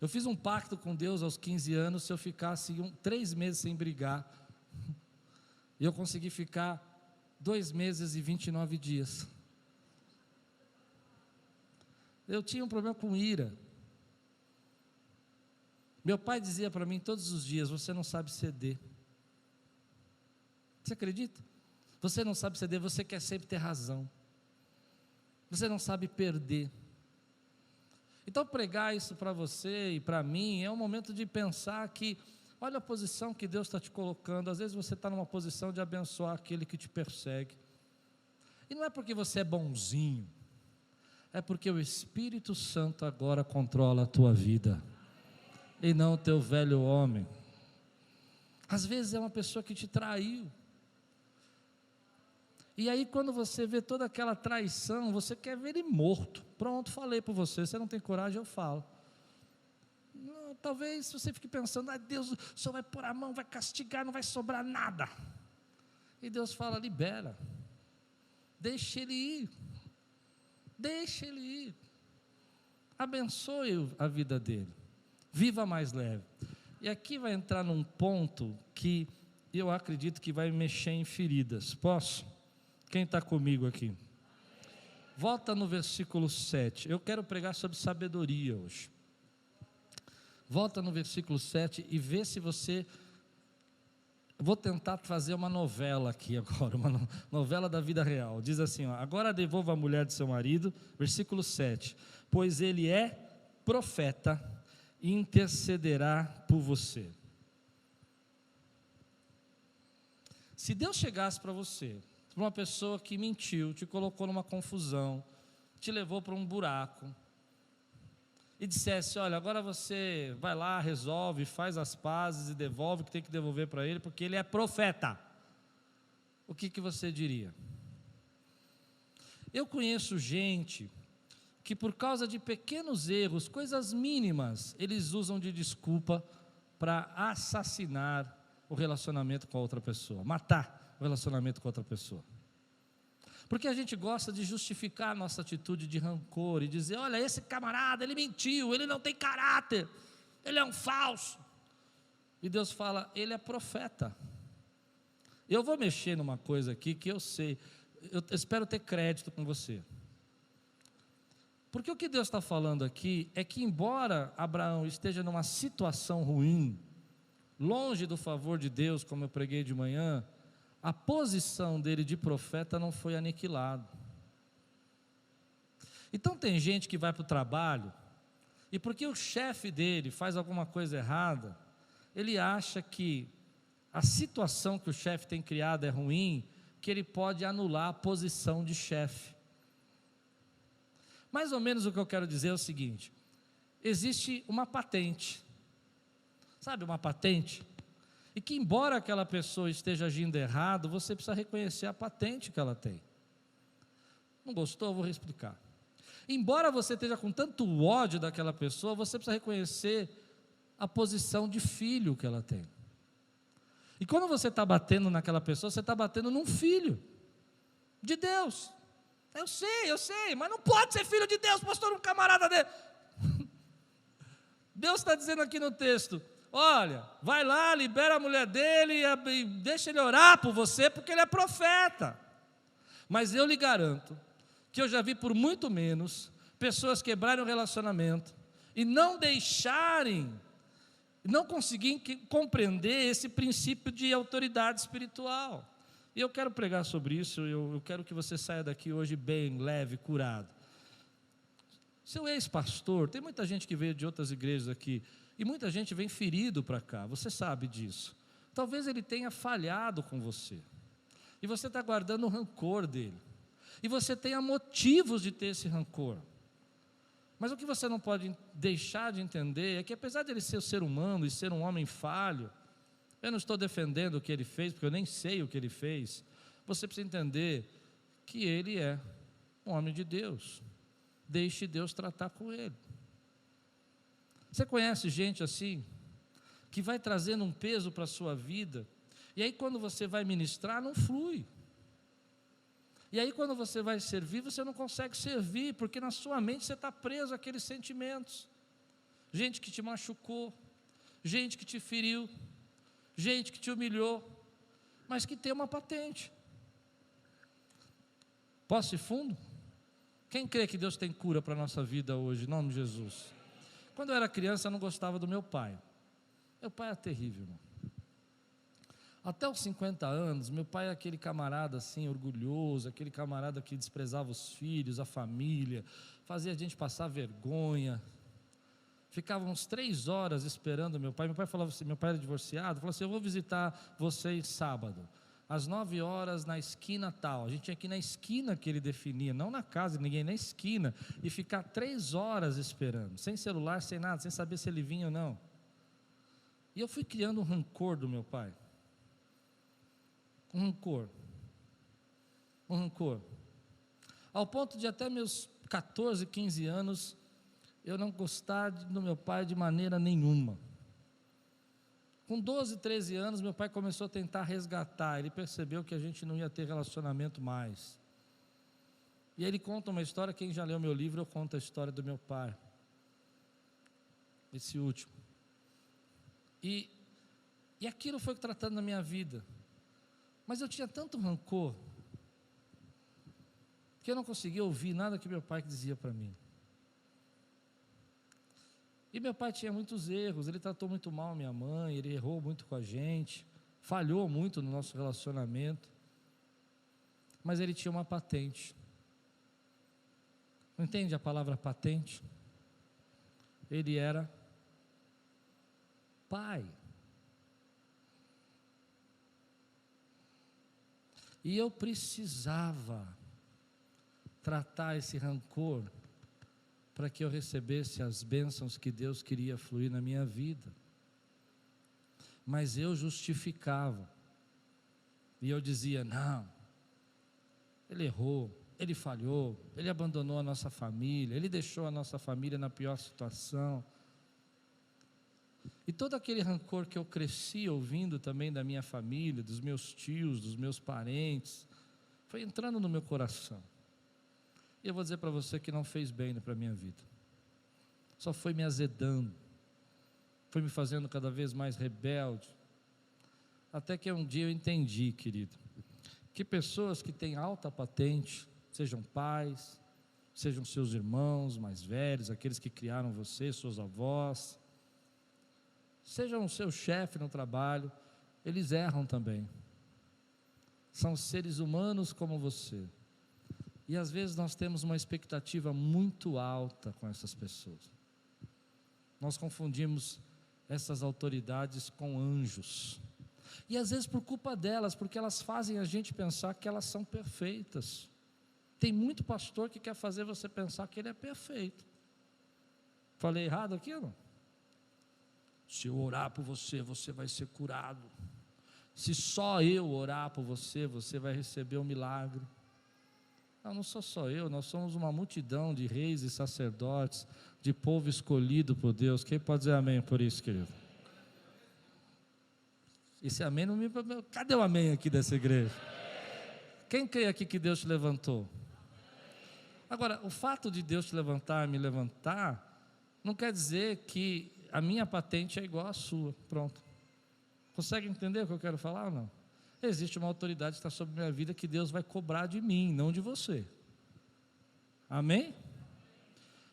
Eu fiz um pacto com Deus aos 15 anos, se eu ficasse 3 meses sem brigar, e eu consegui ficar 2 meses e 29 dias. Eu tinha um problema com ira. Meu pai dizia para mim todos os dias: você não sabe ceder. Você acredita? Você não sabe ceder, você quer sempre ter razão. Você não sabe perder. Então pregar isso para você e para mim é um momento de pensar que, olha a posição que Deus está te colocando. Às vezes você está numa posição de abençoar aquele que te persegue. E não é porque você é bonzinho, é porque o Espírito Santo agora controla a tua vida, e não o teu velho homem. Às vezes é uma pessoa que te traiu, e aí quando você vê toda aquela traição, você quer ver ele morto. Pronto, falei para você, você não tem coragem, eu falo. Não, talvez você fique pensando: Deus, o Senhor vai pôr a mão, vai castigar, não vai sobrar nada. E Deus fala: libera, deixa ele ir, deixa ele ir, abençoe a vida dele, viva mais leve. E aqui vai entrar num ponto que eu acredito que vai mexer em feridas. Posso? Quem está comigo aqui? Volta no versículo 7. Eu quero pregar sobre sabedoria hoje. Volta no versículo 7 e vê se você... Vou tentar fazer uma novela aqui agora, uma novela da vida real. Diz assim, ó: agora devolva a mulher de seu marido, versículo 7, pois ele é profeta e intercederá por você. Se Deus chegasse para você, para uma pessoa que mentiu, te colocou numa confusão, te levou para um buraco, e dissesse: olha, agora você vai lá, resolve, faz as pazes e devolve o que tem que devolver para ele, porque ele é profeta, o que você diria? Eu conheço gente que por causa de pequenos erros, coisas mínimas, eles usam de desculpa para assassinar o relacionamento com a outra pessoa, matar o relacionamento com outra pessoa. Porque a gente gosta de justificar a nossa atitude de rancor e dizer: olha, esse camarada, ele mentiu, ele não tem caráter, ele é um falso. E Deus fala: ele é profeta. Eu vou mexer numa coisa aqui que eu sei, eu espero ter crédito com você. Porque o que Deus está falando aqui é que, embora Abraão esteja numa situação ruim, longe do favor de Deus, como eu preguei de manhã, a posição dele de profeta não foi aniquilada. Então tem gente que vai para o trabalho, e porque o chefe dele faz alguma coisa errada, ele acha que a situação que o chefe tem criado é ruim, que ele pode anular a posição de chefe. Mais ou menos o que eu quero dizer é o seguinte: existe uma patente, sabe uma patente? E que, embora aquela pessoa esteja agindo errado, você precisa reconhecer a patente que ela tem. Não gostou? Eu vou explicar. Embora você esteja com tanto ódio daquela pessoa, você precisa reconhecer a posição de filho que ela tem. E quando você está batendo naquela pessoa, você está batendo num filho de Deus. Eu sei, mas não pode ser filho de Deus, pastor, um camarada dele. Deus está dizendo aqui no texto: olha, vai lá, libera a mulher dele e deixa ele orar por você, porque ele é profeta. Mas eu lhe garanto que eu já vi por muito menos pessoas quebrarem o relacionamento e não deixarem, não conseguirem compreender esse princípio de autoridade espiritual. E eu quero pregar sobre isso. Eu quero que você saia daqui hoje bem, leve, curado. Seu ex-pastor, tem muita gente que veio de outras igrejas aqui, e muita gente vem ferido para cá, você sabe disso. Talvez ele tenha falhado com você, e você está guardando o rancor dele, e você tenha motivos de ter esse rancor. Mas o que você não pode deixar de entender é que, apesar de ele ser um ser humano e ser um homem falho, eu não estou defendendo o que ele fez, porque eu nem sei o que ele fez. Você precisa entender que ele é um homem de Deus. Deixe Deus tratar com ele. Você conhece gente assim, que vai trazendo um peso para a sua vida, e aí quando você vai ministrar, não flui. E aí quando você vai servir, você não consegue servir, porque na sua mente você está preso àqueles sentimentos. Gente que te machucou, gente que te feriu, gente que te humilhou, mas que tem uma patente. Posso ir fundo? Quem crê que Deus tem cura para a nossa vida hoje, em nome de Jesus? Quando eu era criança, eu não gostava do meu pai. Meu pai era terrível, irmão. Até os 50 anos, meu pai é aquele camarada assim, orgulhoso, aquele camarada que desprezava os filhos, a família, fazia a gente passar vergonha. Ficávamos 3 horas esperando meu pai. Meu pai falava assim, meu pai era divorciado, falou assim: eu vou visitar vocês sábado, às 9 horas na esquina tal. A gente tinha que ir na esquina que ele definia, não na casa de ninguém, na esquina, e ficar 3 horas esperando, sem celular, sem nada, sem saber se ele vinha ou não. E eu fui criando um rancor do meu pai. Um rancor, ao ponto de até meus 14, 15 anos, eu não gostar do meu pai de maneira nenhuma. Com 12, 13 anos, meu pai começou a tentar resgatar, ele percebeu que a gente não ia ter relacionamento mais, e ele conta uma história, quem já leu meu livro, eu conto a história do meu pai, esse último, e aquilo foi tratando na minha vida. Mas eu tinha tanto rancor, que eu não conseguia ouvir nada que meu pai dizia para mim. E meu pai tinha muitos erros, ele tratou muito mal minha mãe, ele errou muito com a gente, falhou muito no nosso relacionamento, mas ele tinha uma patente. Não entende a palavra patente? Ele era pai. E eu precisava tratar esse rancor para que eu recebesse as bênçãos que Deus queria fluir na minha vida. Mas eu justificava. E eu dizia: não, ele errou, ele falhou, ele abandonou a nossa família, ele deixou a nossa família na pior situação. E todo aquele rancor que eu cresci ouvindo também da minha família, dos meus tios, dos meus parentes, foi entrando no meu coração. E eu vou dizer para você que não fez bem para a minha vida, só foi me azedando, foi me fazendo cada vez mais rebelde, até que um dia eu entendi, querido, que pessoas que têm alta patente, sejam pais, sejam seus irmãos mais velhos, aqueles que criaram você, suas avós, sejam o seu chefe no trabalho, eles erram também, são seres humanos como você, e às vezes nós temos uma expectativa muito alta com essas pessoas, nós confundimos essas autoridades com anjos, e às vezes por culpa delas, porque elas fazem a gente pensar que elas são perfeitas. Tem muito pastor que quer fazer você pensar que ele é perfeito. Falei errado aqui ou não? Se eu orar por você, você vai ser curado. Se só eu orar por você, você vai receber um milagre. Não, não sou só eu, nós somos uma multidão de reis e sacerdotes, de povo escolhido por Deus. Quem pode dizer amém por isso, querido? Esse amém não me... Cadê o amém aqui dessa igreja? Quem crê aqui que Deus te levantou? Agora, o fato de Deus te levantar, me levantar, não quer dizer que a minha patente é igual à sua, pronto. Consegue entender o que eu quero falar ou não? Existe uma autoridade que está sobre a minha vida que Deus vai cobrar de mim, não de você. Amém?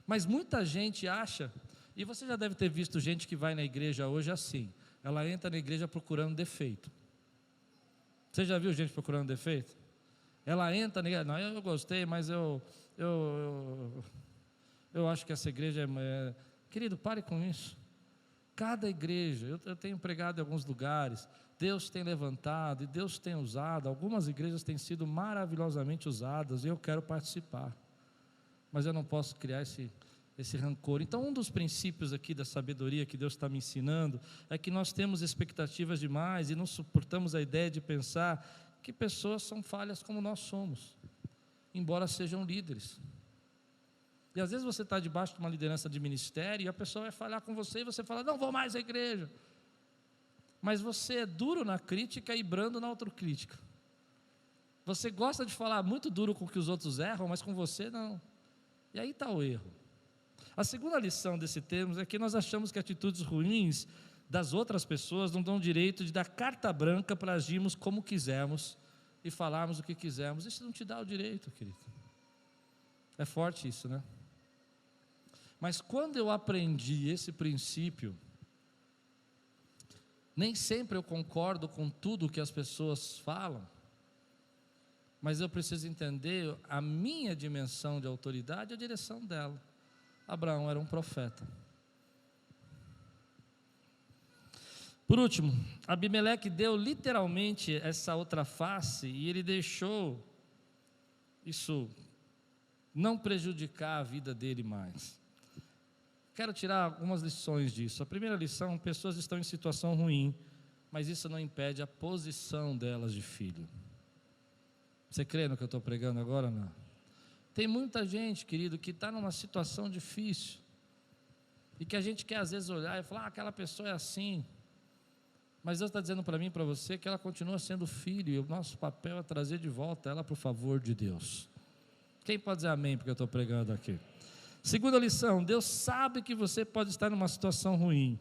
Mas muita gente acha, e você já deve ter visto gente que vai na igreja hoje assim, ela entra na igreja procurando defeito. Você já viu gente procurando defeito? Ela entra na igreja, não, eu gostei, mas eu acho que essa igreja é... Querido, pare com isso. Cada igreja, eu tenho pregado em alguns lugares, Deus tem levantado e Deus tem usado, algumas igrejas têm sido maravilhosamente usadas e eu quero participar, mas eu não posso criar esse rancor. Então um dos princípios aqui da sabedoria que Deus está me ensinando é que nós temos expectativas demais e não suportamos a ideia de pensar que pessoas são falhas como nós somos, embora sejam líderes. E às vezes você está debaixo de uma liderança de ministério e a pessoa vai falhar com você e você fala, não vou mais à igreja. Mas você é duro na crítica e brando na autocrítica. Você gosta de falar muito duro com o que os outros erram, mas com você não. E aí está o erro. A segunda lição desse termo é que nós achamos que atitudes ruins das outras pessoas não dão direito de dar carta branca para agirmos como quisermos e falarmos o que quisermos. Isso não te dá o direito, querido. É forte isso, né? Mas quando eu aprendi esse princípio, nem sempre eu concordo com tudo que as pessoas falam, mas eu preciso entender a minha dimensão de autoridade e a direção dela. Abraão era um profeta. Por último, Abimeleque deu literalmente essa outra face e ele deixou isso não prejudicar a vida dele mais. Quero tirar algumas lições disso. A primeira lição: pessoas estão em situação ruim, mas isso não impede a posição delas de filho. Você crê no que eu estou pregando agora? Não. Tem muita gente, querido, que está numa situação difícil e que a gente quer às vezes olhar e falar, aquela pessoa é assim. Mas Deus está dizendo para mim e para você que ela continua sendo filho, e o nosso papel é trazer de volta ela para o favor de Deus. Quem pode dizer amém porque eu estou pregando aqui? Segunda lição: Deus sabe que você pode estar numa situação ruim.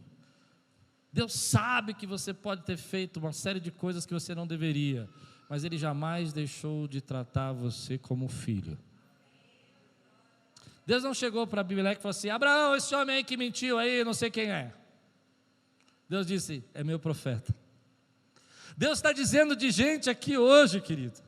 Deus sabe que você pode ter feito uma série de coisas que você não deveria, mas Ele jamais deixou de tratar você como filho. Deus não chegou para Abimeleque e falou assim: Abraão, esse homem aí que mentiu aí, não sei quem é. Deus disse: é meu profeta. Deus está dizendo de gente aqui hoje, querido,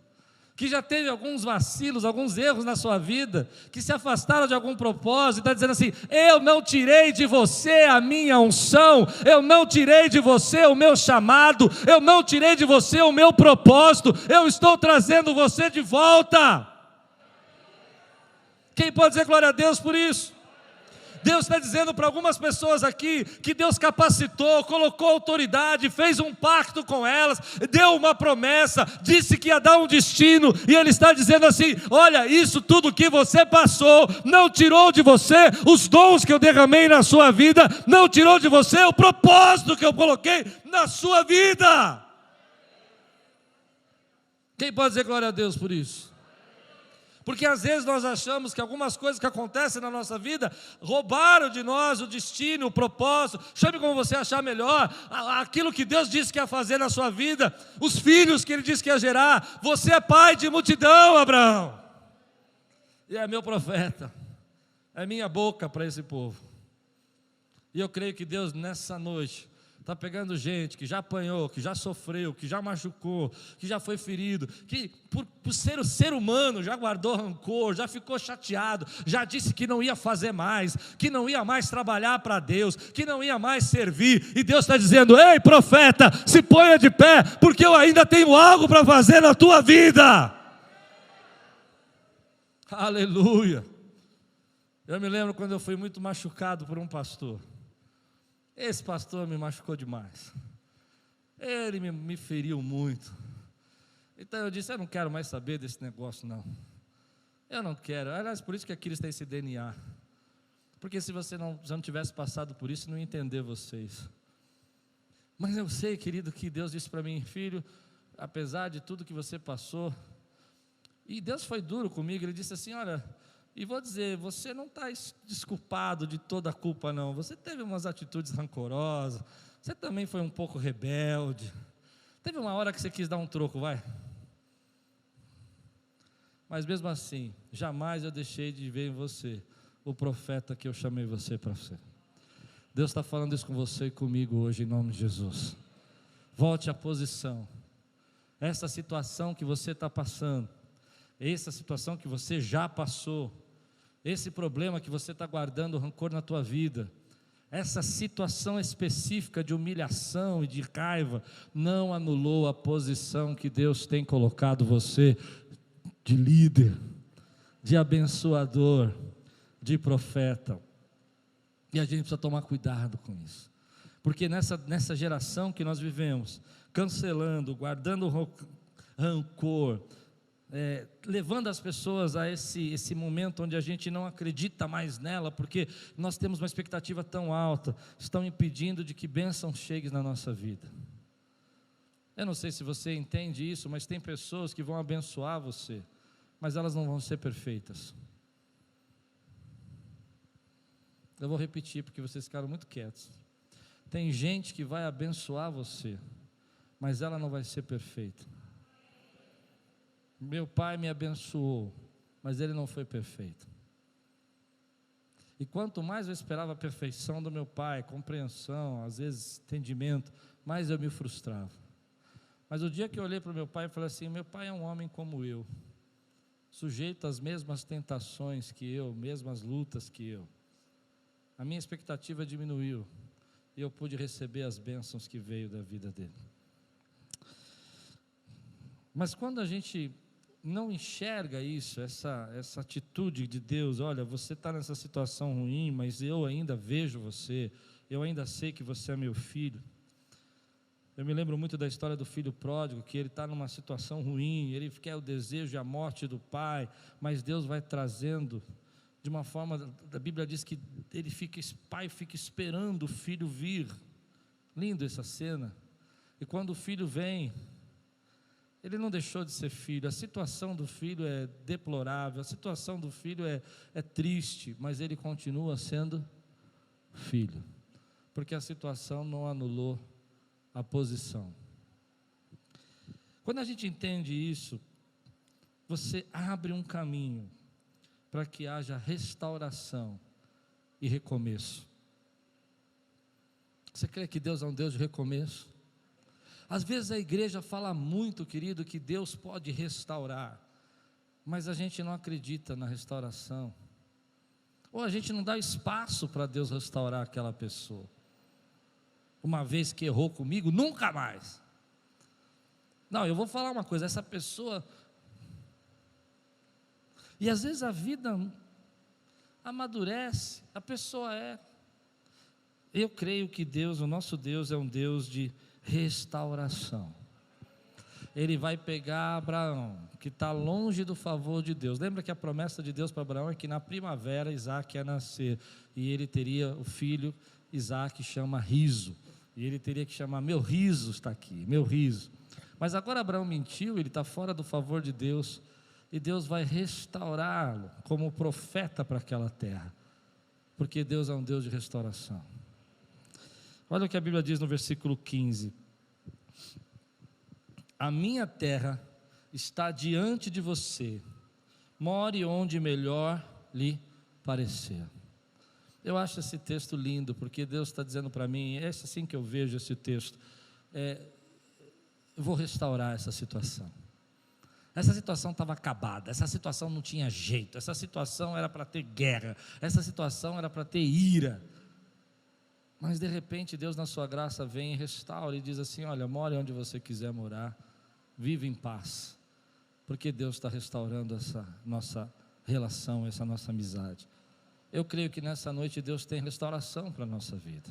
que já teve alguns vacilos, alguns erros na sua vida, que se afastaram de algum propósito, está dizendo assim: eu não tirei de você a minha unção, eu não tirei de você o meu chamado, eu não tirei de você o meu propósito, eu estou trazendo você de volta. Quem pode dizer glória a Deus por isso? Deus está dizendo para algumas pessoas aqui que Deus capacitou, colocou autoridade, fez um pacto com elas, deu uma promessa, disse que ia dar um destino, e Ele está dizendo assim: olha, isso tudo que você passou, não tirou de você os dons que eu derramei na sua vida, não tirou de você o propósito que eu coloquei na sua vida. Quem pode dizer glória a Deus por isso? Porque às vezes nós achamos que algumas coisas que acontecem na nossa vida roubaram de nós o destino, o propósito, chame como você achar melhor, aquilo que Deus disse que ia fazer na sua vida, os filhos que Ele disse que ia gerar. Você é pai de multidão, Abraão, e é meu profeta, é minha boca para esse povo. E eu creio que Deus nessa noite está pegando gente que já apanhou, que já sofreu, que já machucou, que já foi ferido, que por ser o ser humano já guardou rancor, já ficou chateado, já disse que não ia fazer mais, que não ia mais trabalhar para Deus, que não ia mais servir, e Deus está dizendo: ei, profeta, se ponha de pé, porque eu ainda tenho algo para fazer na tua vida. Aleluia. Eu me lembro quando eu fui muito machucado por um pastor. Esse pastor me machucou demais. Ele me feriu muito. Então eu disse: eu não quero mais saber desse negócio, não. Eu não quero. Aliás, por isso que aqui eles têm esse DNA. Porque se você já não tivesse passado por isso, não ia entender vocês. Mas eu sei, querido, que Deus disse para mim: filho, apesar de tudo que você passou, e Deus foi duro comigo, Ele disse assim: olha, e vou dizer, você não está desculpado de toda a culpa, não. Você teve umas atitudes rancorosas, você também foi um pouco rebelde, teve uma hora que você quis dar um troco, vai. Mas mesmo assim, jamais eu deixei de ver em você o profeta que eu chamei você para ser. Deus está falando isso com você e comigo hoje, em nome de Jesus. Volte à posição. Essa situação que você está passando, essa situação que você já passou, esse problema que você está guardando rancor na tua vida, essa situação específica de humilhação e de raiva, não anulou a posição que Deus tem colocado você de líder, de abençoador, de profeta. E a gente precisa tomar cuidado com isso, porque nessa geração que nós vivemos, cancelando, guardando rancor, levando as pessoas a esse momento onde a gente não acredita mais nela, porque nós temos uma expectativa tão alta, estão impedindo de que bênção chegue na nossa vida. Eu não sei se você entende isso, mas tem pessoas que vão abençoar você, mas elas não vão ser perfeitas. Eu vou repetir porque vocês ficaram muito quietos. Tem gente que vai abençoar você, mas ela não vai ser perfeita. Meu pai me abençoou, mas ele não foi perfeito. E quanto mais eu esperava a perfeição do meu pai, compreensão, às vezes entendimento, mais eu me frustrava. Mas o dia que eu olhei para o meu pai e falei assim: meu pai é um homem como eu, sujeito às mesmas tentações que eu, mesmas lutas que eu. A minha expectativa diminuiu e eu pude receber as bênçãos que veio da vida dele. Mas quando a gente não enxerga isso, essa atitude de Deus, olha, você está nessa situação ruim, mas eu ainda vejo você, eu ainda sei que você é meu filho. Eu me lembro muito da história do filho pródigo, que ele está numa situação ruim, ele quer o desejo e a morte do pai, mas Deus vai trazendo de uma forma, a Bíblia diz que pai fica esperando o filho vir. Lindo essa cena. E quando o filho vem, ele não deixou de ser filho. A situação do filho é deplorável, a situação do filho é triste, mas ele continua sendo filho, porque a situação não anulou a posição. Quando a gente entende isso, você abre um caminho para que haja restauração e recomeço. Você crê que Deus é um Deus de recomeço? Às vezes a igreja fala muito, querido, que Deus pode restaurar, mas a gente não acredita na restauração, ou a gente não dá espaço para Deus restaurar aquela pessoa. Uma vez que errou comigo, nunca mais. Não, eu vou falar uma coisa, essa pessoa... E às vezes a vida amadurece, a pessoa Eu creio que Deus, o nosso Deus, é um Deus de restauração. Ele vai pegar Abraão, que está longe do favor de Deus. Lembra que a promessa de Deus para Abraão é que na primavera Isaac ia nascer, e ele teria o filho Isaac, chama Riso, e ele teria que chamar, meu riso está aqui, meu riso. Mas agora Abraão mentiu, ele está fora do favor de Deus, e Deus vai restaurá-lo como profeta para aquela terra, porque Deus é um Deus de restauração. Olha o que a Bíblia diz no versículo 15: a minha terra está diante de você, more onde melhor lhe parecer. Eu acho esse texto lindo, porque Deus está dizendo para mim, é assim que eu vejo esse texto, eu vou restaurar essa situação. Essa situação estava acabada, essa situação não tinha jeito, essa situação era para ter guerra, essa situação era para ter ira, mas de repente Deus na sua graça vem e restaura e diz assim: olha, more onde você quiser morar, vive em paz, porque Deus está restaurando essa nossa relação, essa nossa amizade. Eu creio que nessa noite Deus tem restauração para a nossa vida.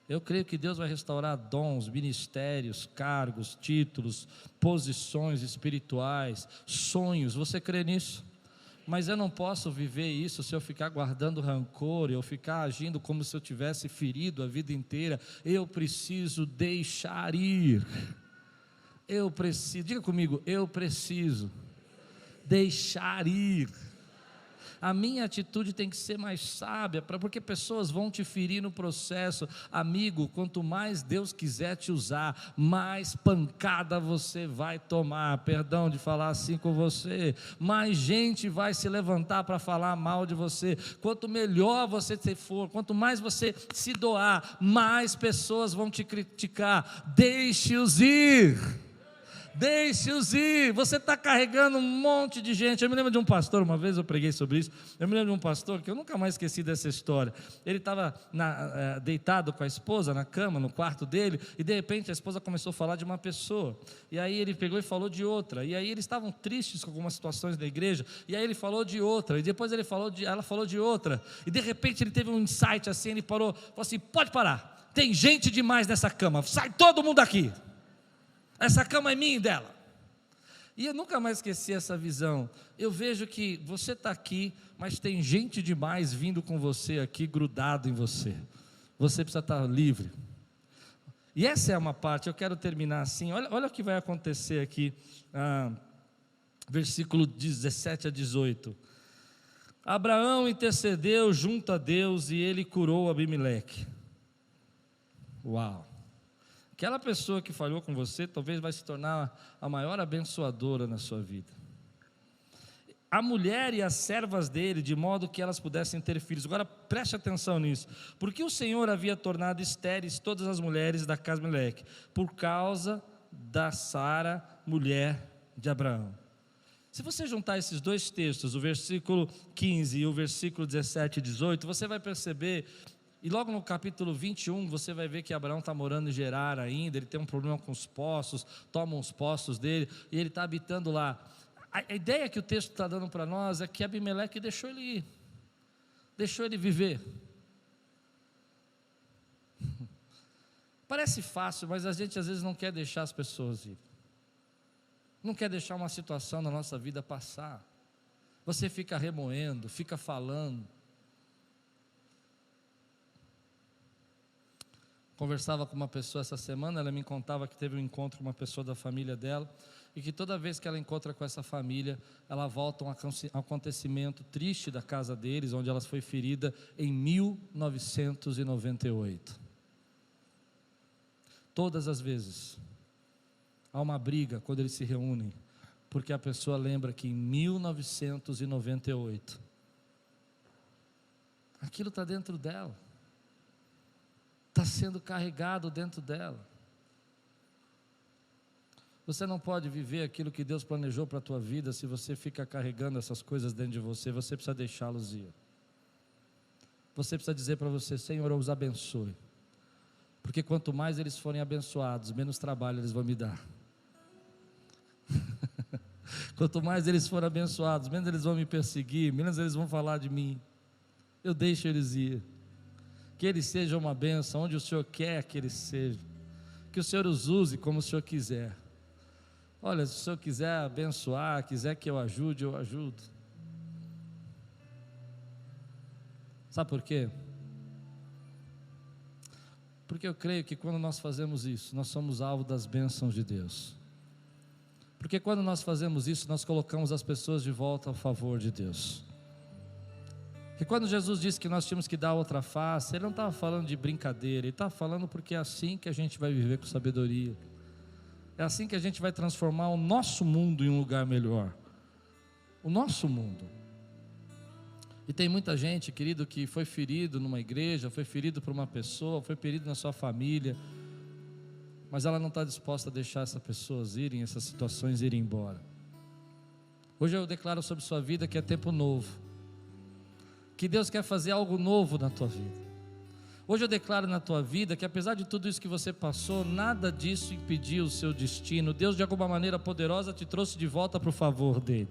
Eu creio que Deus vai restaurar dons, ministérios, cargos, títulos, posições espirituais, sonhos. Você crê nisso? Mas eu não posso viver isso se eu ficar guardando rancor, eu ficar agindo como se eu tivesse ferido a vida inteira. Eu preciso deixar ir. Eu preciso, diga comigo, eu preciso deixar ir. A minha atitude tem que ser mais sábia, porque pessoas vão te ferir no processo. Amigo, quanto mais Deus quiser te usar, mais pancada você vai tomar, perdão de falar assim com você, mais gente vai se levantar para falar mal de você. Quanto melhor você for, quanto mais você se doar, mais pessoas vão te criticar. Deixe-os ir. Deixe-os ir. Você está carregando um monte de gente. Eu me lembro de um pastor, uma vez eu preguei sobre isso. Eu me lembro de um pastor que eu nunca mais esqueci dessa história. Ele estava deitado com a esposa na cama, no quarto dele, e de repente a esposa começou a falar de uma pessoa, e aí ele pegou e falou de outra, e aí eles estavam tristes com algumas situações da igreja, e aí ele falou de outra, e depois ela falou de outra, e de repente ele teve um insight assim, ele falou assim: pode parar, tem gente demais nessa cama, sai todo mundo daqui. Essa cama é minha e dela. E eu nunca mais esqueci essa visão. Eu vejo que você está aqui, mas tem gente demais vindo com você aqui, grudado em você. Você precisa estar livre. E essa é uma parte, eu quero terminar assim. Olha o que vai acontecer aqui, versículo 17 a 18. Abraão intercedeu junto a Deus e ele curou Abimeleque. Uau! Aquela pessoa que falhou com você, talvez vai se tornar a maior abençoadora na sua vida. a mulher e as servas dele, de modo que elas pudessem ter filhos. Agora preste atenção nisso, porque o Senhor havia tornado estéreis todas as mulheres da casa de Meleque, por causa da Sara, mulher de Abraão. Se você juntar esses dois textos, o versículo 15 e o versículo 17 e 18, você vai perceber, e logo no capítulo 21, você vai ver que Abraão está morando em Gerar ainda, ele tem um problema com os poços, tomam os poços dele, e ele está habitando lá. A ideia que o texto está dando para nós é que Abimeleque deixou ele ir, deixou ele viver. Parece fácil, mas a gente às vezes não quer deixar as pessoas ir, não quer deixar uma situação na nossa vida passar. Você fica remoendo, fica falando. Conversava com uma pessoa essa semana, ela me contava que teve um encontro com uma pessoa da família dela, e que toda vez que ela encontra com essa família, ela volta a um acontecimento triste da casa deles, onde ela foi ferida em 1998. Todas as vezes há uma briga quando eles se reúnem, porque a pessoa lembra que em 1998 aquilo está dentro dela, está sendo carregado dentro dela. Você não pode viver aquilo que Deus planejou para a tua vida se você fica carregando essas coisas dentro de você. Você precisa deixá-los ir. Você precisa dizer para você: Senhor, eu os abençoe, porque quanto mais eles forem abençoados, menos trabalho eles vão me dar. Quanto mais eles forem abençoados, menos eles vão me perseguir, menos eles vão falar de mim. Eu deixo eles ir. Que eles sejam uma bênção onde o Senhor quer que eles sejam, que o Senhor os use como o Senhor quiser. Olha, se o Senhor quiser abençoar, quiser que eu ajude, eu ajudo. Sabe por quê? Porque eu creio que quando nós fazemos isso, nós somos alvo das bênçãos de Deus. Porque quando nós fazemos isso, nós colocamos as pessoas de volta ao favor de Deus. E quando Jesus disse que nós tínhamos que dar outra face, Ele não estava falando de brincadeira, Ele estava falando porque é assim que a gente vai viver com sabedoria. É assim que a gente vai transformar o nosso mundo em um lugar melhor. O nosso mundo. E tem muita gente, querido, que foi ferido numa igreja, foi ferido por uma pessoa, foi ferido na sua família, mas ela não está disposta a deixar essas pessoas irem, essas situações irem embora. Hoje eu declaro sobre sua vida que é tempo novo, que Deus quer fazer algo novo na tua vida. Hoje eu declaro na tua vida que apesar de tudo isso que você passou, nada disso impediu o seu destino. Deus de alguma maneira poderosa te trouxe de volta para o favor dele.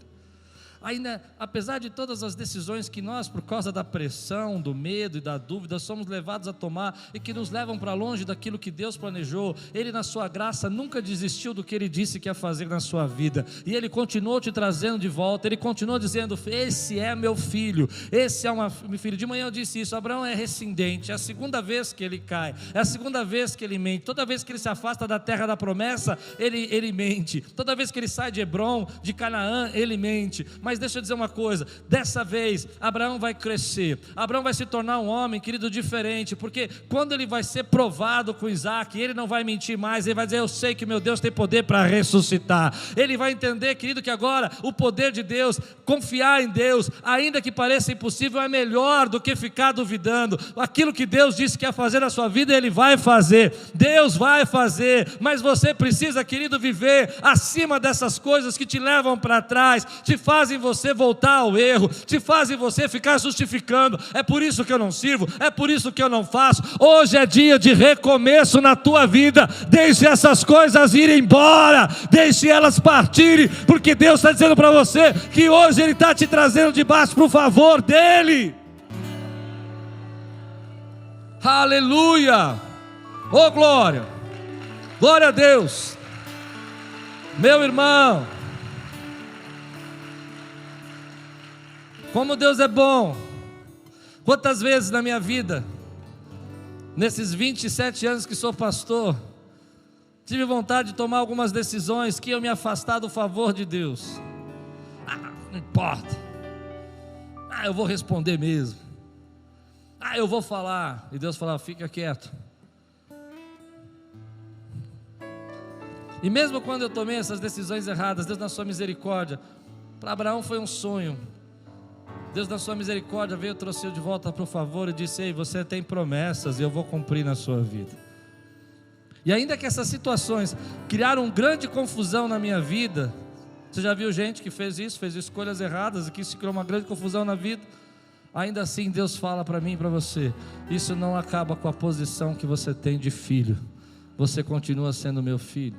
Ainda, apesar de todas as decisões que nós, por causa da pressão, do medo e da dúvida, somos levados a tomar e que nos levam para longe daquilo que Deus planejou, Ele na sua graça nunca desistiu do que Ele disse que ia fazer na sua vida, e Ele continuou te trazendo de volta. Ele continuou dizendo: esse é meu filho, esse é meu filho. De manhã eu disse isso: Abraão é rescindente, é a segunda vez que ele cai, é a segunda vez que ele mente. Toda vez que ele se afasta da terra da promessa, ele mente. Toda vez que ele sai de Hebrom, de Canaã, ele mente. Mas deixa eu dizer uma coisa, dessa vez Abraão vai crescer, Abraão vai se tornar um homem, querido, diferente, porque quando ele vai ser provado com Isaac, ele não vai mentir mais, ele vai dizer: eu sei que meu Deus tem poder para ressuscitar. Ele vai entender, querido, que agora o poder de Deus, confiar em Deus, ainda que pareça impossível, é melhor do que ficar duvidando. Aquilo que Deus disse que ia fazer na sua vida, Ele vai fazer, Deus vai fazer, mas você precisa, querido, viver acima dessas coisas que te levam para trás, te fazem você voltar ao erro, te fazem você ficar justificando: é por isso que eu não sirvo, é por isso que eu não faço. Hoje é dia de recomeço na tua vida. Deixe essas coisas irem embora, deixe elas partirem, porque Deus está dizendo para você que hoje Ele está te trazendo debaixo para o favor dEle. Aleluia, oh glória, glória a Deus. Meu irmão, como Deus é bom. Quantas vezes na minha vida, nesses 27 anos que sou pastor, tive vontade de tomar algumas decisões que eu me afastar do favor de Deus. Não importa, eu vou responder mesmo, eu vou falar. E Deus fala: fica quieto. E mesmo quando eu tomei essas decisões erradas, Deus na sua misericórdia Para Abraão foi um sonho. Deus, na sua misericórdia, veio, trouxe de volta para o favor e disse: ei, você tem promessas e eu vou cumprir na sua vida. E ainda que essas situações criaram grande confusão na minha vida, você já viu gente que fez isso, fez escolhas erradas e que se criou uma grande confusão na vida? Ainda assim Deus fala para mim e para você: isso não acaba com a posição que você tem de filho, você continua sendo meu filho.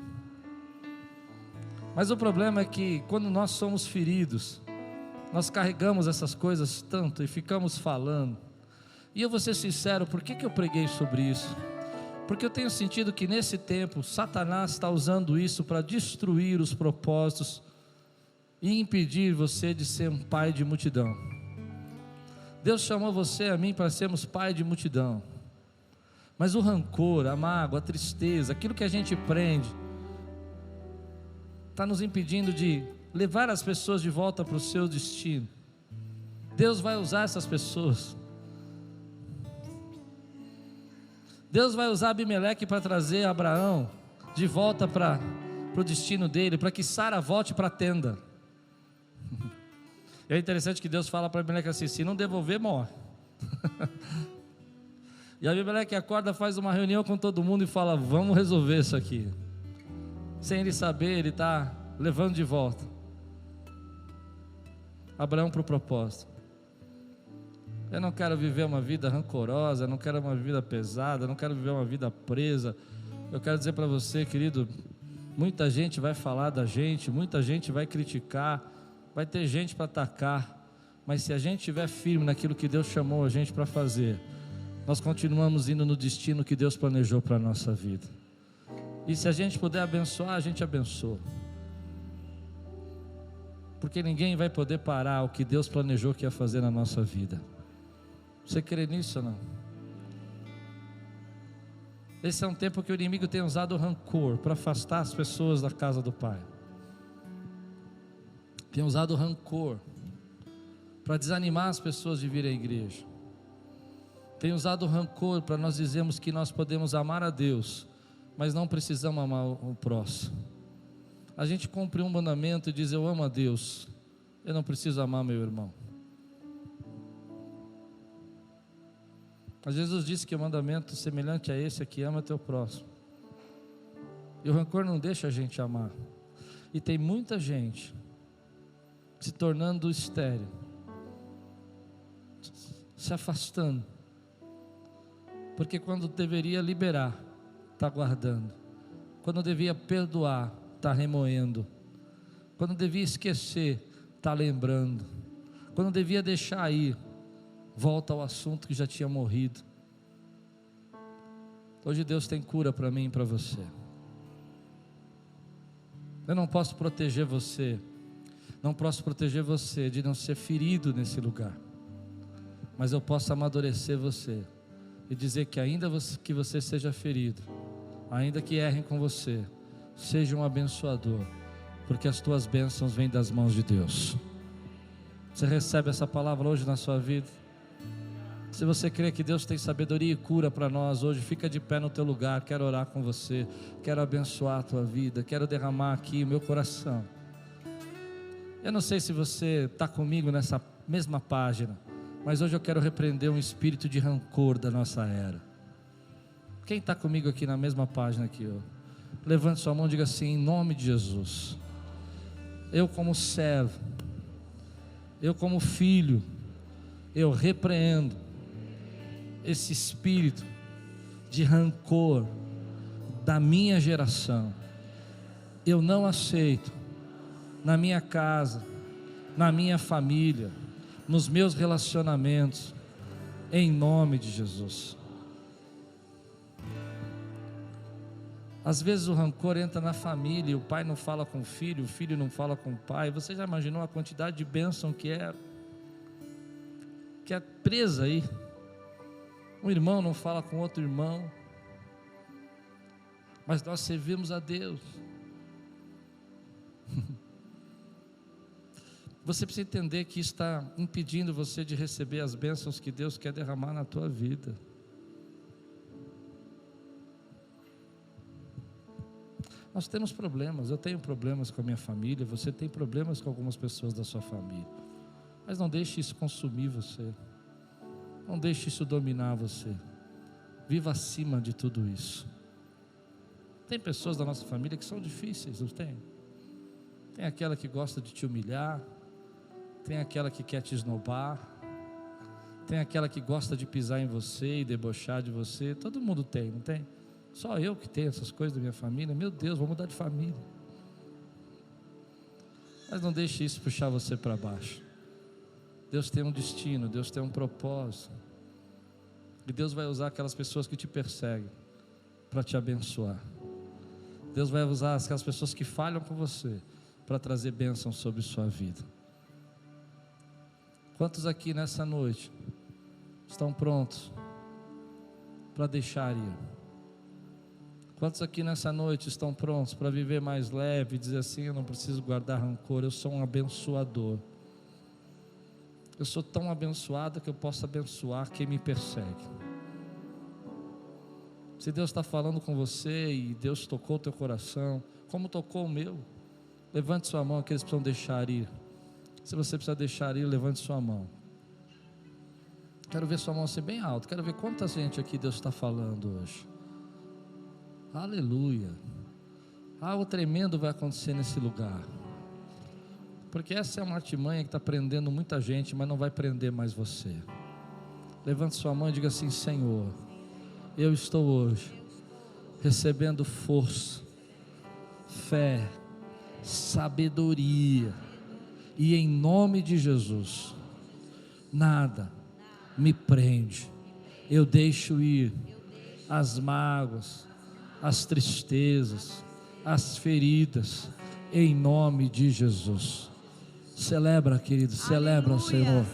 Mas o problema é que quando nós somos feridos, nós carregamos essas coisas tanto e ficamos falando. E eu vou ser sincero, por que eu preguei sobre isso? Porque eu tenho sentido que nesse tempo Satanás está usando isso para destruir os propósitos e impedir você de ser um pai de multidão. Deus chamou você e a mim para sermos pai de multidão, mas o rancor, a mágoa, a tristeza, aquilo que a gente prende, está nos impedindo de levar as pessoas de volta para o seu destino. Deus vai usar essas pessoas. Deus vai usar Abimeleque para trazer Abraão de volta para o destino dele, para que Sara volte para a tenda. É interessante que Deus fala para Abimeleque assim: se não devolver, morre. E Abimeleque acorda, faz uma reunião com todo mundo e fala: vamos resolver isso aqui. Sem ele saber, ele está levando de volta Abraão para o propósito. Eu não quero viver uma vida rancorosa, eu não quero uma vida pesada, eu não quero viver uma vida presa. Eu quero dizer para você, querido, muita gente vai falar da gente, muita gente vai criticar, vai ter gente para atacar, mas se a gente estiver firme naquilo que Deus chamou a gente para fazer, nós continuamos indo no destino que Deus planejou para a nossa vida. E se a gente puder abençoar, a gente abençoa, porque ninguém vai poder parar o que Deus planejou que ia fazer na nossa vida. Você crê nisso ou não? Esse é um tempo que o inimigo tem usado o rancor para afastar as pessoas da casa do Pai. Tem usado o rancor para desanimar as pessoas de vir à igreja. Tem usado o rancor para nós dizermos que nós podemos amar a Deus, mas não precisamos amar o próximo. A gente cumpre um mandamento e diz: eu amo a Deus, eu não preciso amar meu irmão. Mas Jesus disse que o mandamento semelhante a esse é que ama teu próximo. E o rancor não deixa a gente amar. E tem muita gente se tornando estéril, se afastando, porque quando deveria liberar, está guardando. Quando devia perdoar, está remoendo. Quando devia esquecer, está lembrando. Quando devia deixar ir, volta ao assunto que já tinha morrido. Hoje Deus tem cura para mim e para você. Eu não posso proteger você, não posso proteger você de não ser ferido nesse lugar, mas eu posso amadurecer você e dizer que ainda que você seja ferido, ainda que errem com você, seja um abençoador, porque as tuas bênçãos vêm das mãos de Deus. Você recebe essa palavra hoje na sua vida? Se você crê que Deus tem sabedoria e cura para nós hoje, fica de pé no teu lugar. Quero orar com você, quero abençoar a tua vida, quero derramar aqui o meu coração. Eu não sei se você está comigo nessa mesma página, mas hoje eu quero repreender um espírito de rancor da nossa era. Quem está comigo aqui na mesma página aqui? Levante sua mão e diga assim: em nome de Jesus, eu como servo, eu como filho, eu repreendo esse espírito de rancor da minha geração. Eu não aceito na minha casa, na minha família, nos meus relacionamentos, em nome de Jesus. Às vezes o rancor entra na família, e o pai não fala com o filho não fala com o pai. Você já imaginou a quantidade de bênção que é presa aí? Um irmão não fala com outro irmão, mas nós servimos a Deus. Você precisa entender que isso está impedindo você de receber as bênçãos que Deus quer derramar na tua vida. Nós temos problemas, eu tenho problemas com a minha família, você tem problemas com algumas pessoas da sua família. Mas não deixe isso consumir você. Não deixe isso dominar você. Viva acima de tudo isso. Tem pessoas da nossa família que são difíceis, não tem? Tem aquela que gosta de te humilhar, tem aquela que quer te esnobar, tem aquela que gosta de pisar em você e debochar de você. Todo mundo tem, não tem? Só eu que tenho essas coisas da minha família. Meu Deus, vou mudar de família. Mas não deixe isso puxar você para baixo. Deus tem um destino, Deus tem um propósito. E Deus vai usar aquelas pessoas que te perseguem para te abençoar. Deus vai usar aquelas pessoas que falham com você para trazer bênção sobre sua vida. Quantos aqui nessa noite estão prontos para deixar ir? Quantos aqui nessa noite estão prontos para viver mais leve e dizer assim: eu não preciso guardar rancor, eu sou um abençoador. Eu sou tão abençoado que eu posso abençoar quem me persegue. Se Deus está falando com você e Deus tocou o teu coração, como tocou o meu, levante sua mão, aqueles que precisam deixar ir. Se você precisa deixar ir, levante sua mão. Quero ver sua mão ser bem alta. Quero ver quanta gente aqui Deus está falando hoje. Aleluia. Algo tremendo vai acontecer nesse lugar. Porque essa é uma artimanha que está prendendo muita gente, mas não vai prender mais você. Levante sua mão e diga assim: Senhor, eu estou hoje recebendo força, fé, sabedoria, e em nome de Jesus, nada me prende. Eu deixo ir as mágoas, as tristezas, as feridas, em nome de Jesus. Celebra, querido, celebra o Senhor.